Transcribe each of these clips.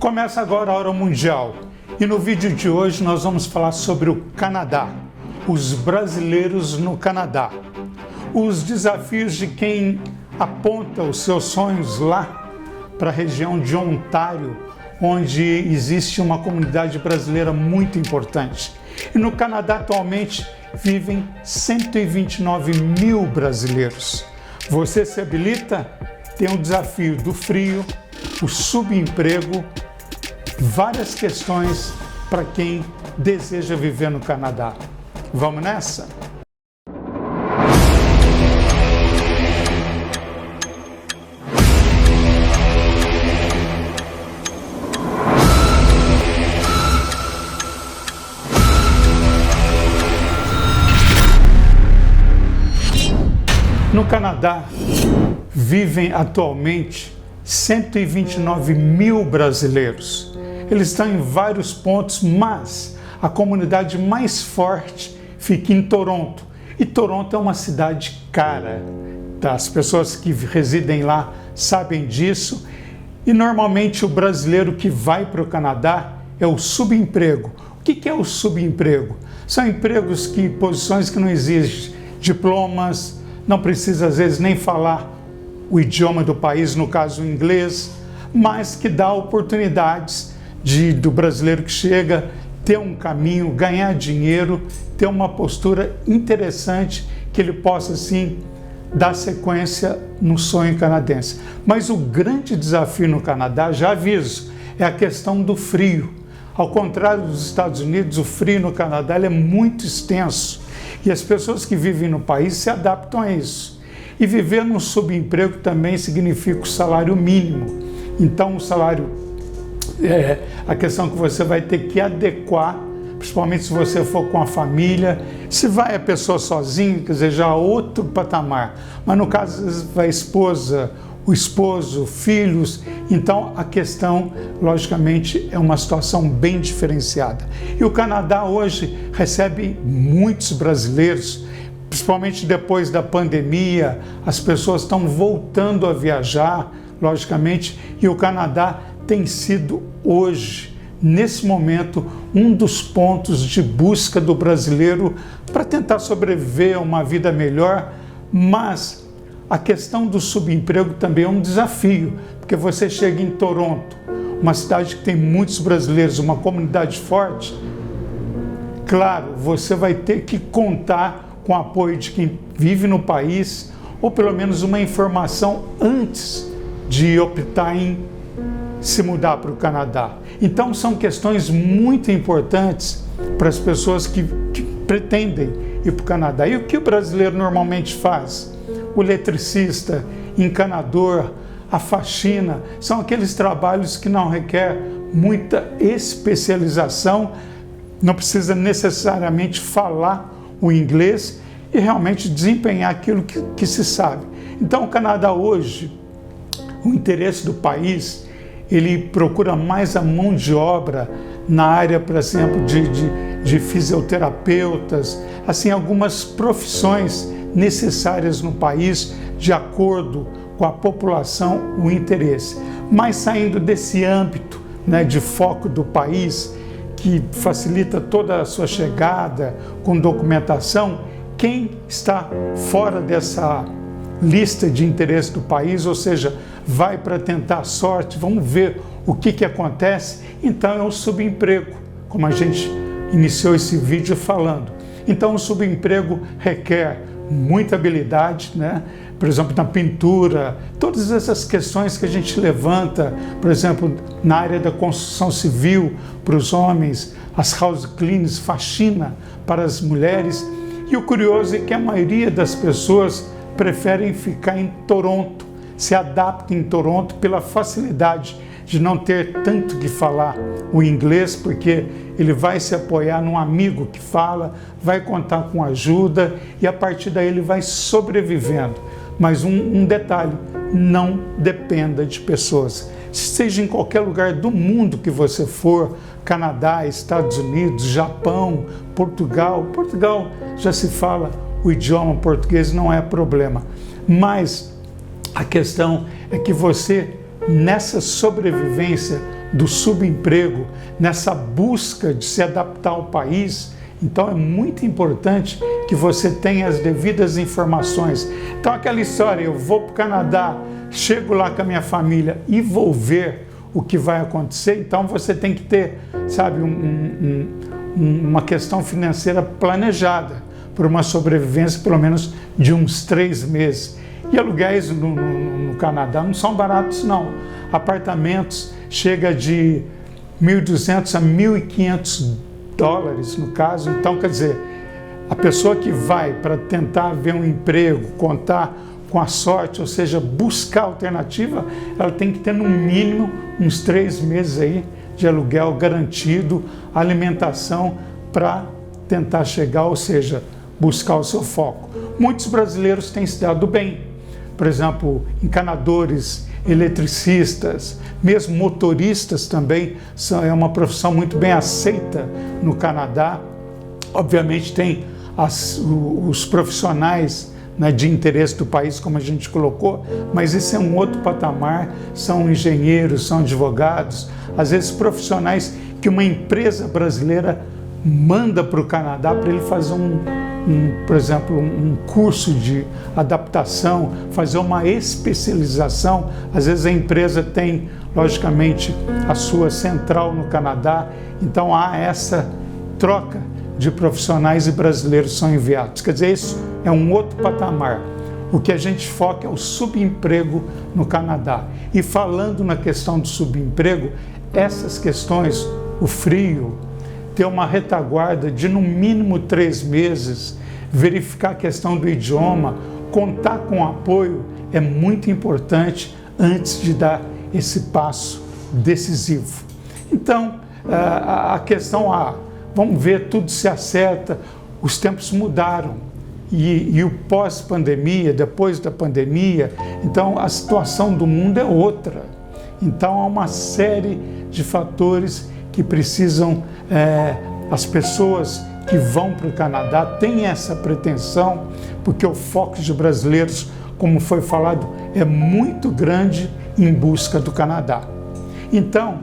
Começa agora a Hora Mundial e no vídeo de hoje nós vamos falar sobre o Canadá, os brasileiros no Canadá, os desafios de quem aponta os seus sonhos lá para a região de Ontário, onde existe uma comunidade brasileira muito importante. E no Canadá atualmente vivem 129 mil brasileiros. Você se habilita? Tem o desafio do frio, o subemprego, várias questões para quem deseja viver no Canadá. Vamos nessa? No Canadá vivem atualmente 129 mil brasileiros. Eles estão em vários pontos, mas a comunidade mais forte fica em Toronto. E Toronto é uma cidade cara. As pessoas que residem lá sabem disso. E normalmente o brasileiro que vai para o Canadá é o subemprego. O que é o subemprego? São empregos posições que não exigem diplomas, não precisa às vezes nem falar o idioma do país, no caso o inglês, mas que dá oportunidades do brasileiro que chega ter um caminho, ganhar dinheiro, ter uma postura interessante que ele possa assim dar sequência no sonho canadense. Mas o grande desafio no Canadá, já aviso, é a questão do frio. Ao contrário dos Estados Unidos, o frio no Canadá ele é muito extenso e as pessoas que vivem no país se adaptam a isso. E viver no subemprego também significa o salário mínimo. Então, o salário é a questão que você vai ter que adequar, principalmente se você for com a família. Se vai a pessoa sozinha, quer dizer, já outro patamar. Mas no caso, vai a esposa, o esposo, filhos. Então, a questão, logicamente, é uma situação bem diferenciada. E o Canadá hoje recebe muitos brasileiros, principalmente depois da pandemia, as pessoas estão voltando a viajar, logicamente, e o Canadá tem sido hoje, nesse momento, um dos pontos de busca do brasileiro para tentar sobreviver a uma vida melhor, mas a questão do subemprego também é um desafio, porque você chega em Toronto, uma cidade que tem muitos brasileiros, uma comunidade forte, claro, você vai ter que contar com o apoio de quem vive no país, ou pelo menos uma informação antes de optar em se mudar para o Canadá. Então são questões muito importantes para as pessoas que pretendem ir para o Canadá. E o que o brasileiro normalmente faz? O eletricista, encanador, a faxina, são aqueles trabalhos que não requer muita especialização, não precisa necessariamente falar o inglês e realmente desempenhar aquilo que se sabe. Então o Canadá hoje, o interesse do país, ele procura mais a mão de obra na área, por exemplo, de fisioterapeutas, assim, algumas profissões necessárias no país, de acordo com a população, o interesse. Mas saindo desse âmbito, né, de foco do país, que facilita toda a sua chegada com documentação, quem está fora dessa lista de interesse do país, ou seja, vai para tentar a sorte, vamos ver o que acontece, então é o subemprego, como a gente iniciou esse vídeo falando. Então o subemprego requer muita habilidade, né? Por exemplo, na pintura, todas essas questões que a gente levanta, por exemplo, na área da construção civil para os homens, as house cleans, faxina para as mulheres. E o curioso é que a maioria das pessoas preferem ficar em Toronto, se adaptam em Toronto pela facilidade de não ter tanto que falar o inglês, porque ele vai se apoiar num amigo que fala, vai contar com ajuda e a partir daí ele vai sobrevivendo. Mas um detalhe, não dependa de pessoas. Seja em qualquer lugar do mundo que você for, Canadá, Estados Unidos, Japão, Portugal já se fala o idioma português, não é problema. Mas a questão é que você, nessa sobrevivência, do subemprego, nessa busca de se adaptar ao país. Então é muito importante que você tenha as devidas informações. Então aquela história, eu vou para o Canadá, chego lá com a minha família e vou ver o que vai acontecer. Então você tem que ter, sabe, uma questão financeira planejada por uma sobrevivência pelo menos de uns 3 meses. E aluguéis no Canadá não são baratos não. Apartamentos chega de 1.200 a 1.500 dólares no caso. Então, quer dizer, a pessoa que vai para tentar ver um emprego, contar com a sorte, ou seja, buscar alternativa, ela tem que ter no mínimo uns 3 meses aí de aluguel garantido, alimentação para tentar chegar, ou seja, buscar o seu foco. Muitos brasileiros têm se dado bem, por exemplo, encanadores, eletricistas, mesmo motoristas também, é uma profissão muito bem aceita no Canadá. Obviamente tem os profissionais, né, de interesse do país, como a gente colocou, mas isso é um outro patamar, são engenheiros, são advogados, às vezes profissionais que uma empresa brasileira manda para o Canadá para ele fazer por exemplo, um curso de adaptação, fazer uma especialização. Às vezes a empresa tem, logicamente, a sua central no Canadá, então há essa troca de profissionais e brasileiros são enviados. Quer dizer, isso é um outro patamar. O que a gente foca é o subemprego no Canadá. E falando na questão do subemprego, essas questões, o frio, ter uma retaguarda de no mínimo 3 meses, verificar a questão do idioma, contar com apoio é muito importante antes de dar esse passo decisivo. Então, a questão vamos ver, tudo se acerta, os tempos mudaram e o pós-pandemia, depois da pandemia, então a situação do mundo é outra. Então há uma série de fatores que precisam, as pessoas que vão para o Canadá têm essa pretensão, porque o foco de brasileiros, como foi falado, é muito grande em busca do Canadá. Então,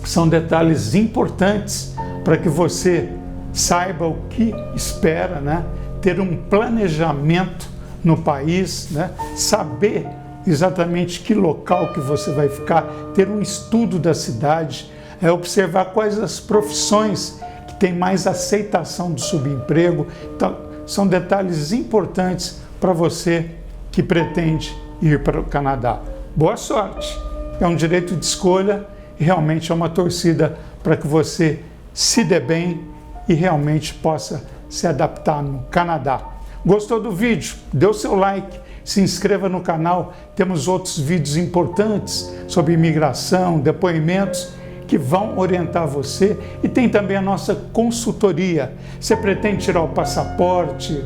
são detalhes importantes para que você saiba o que espera, né? Ter um planejamento no país, né? Saber exatamente que local que você vai ficar, ter um estudo da cidade, observar quais as profissões que têm mais aceitação do subemprego. Então, são detalhes importantes para você que pretende ir para o Canadá. Boa sorte! É um direito de escolha e realmente é uma torcida para que você se dê bem e realmente possa se adaptar no Canadá. Gostou do vídeo? Dê o seu like, se inscreva no canal. Temos outros vídeos importantes sobre imigração, depoimentos que vão orientar você, e tem também a nossa consultoria. Você pretende tirar o passaporte,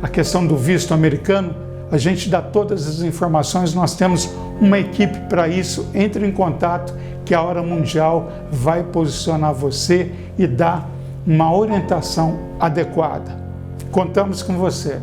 a questão do visto americano, a gente dá todas as informações, nós temos uma equipe para isso. Entre em contato que a Hora Mundial vai posicionar você e dar uma orientação adequada. Contamos com você.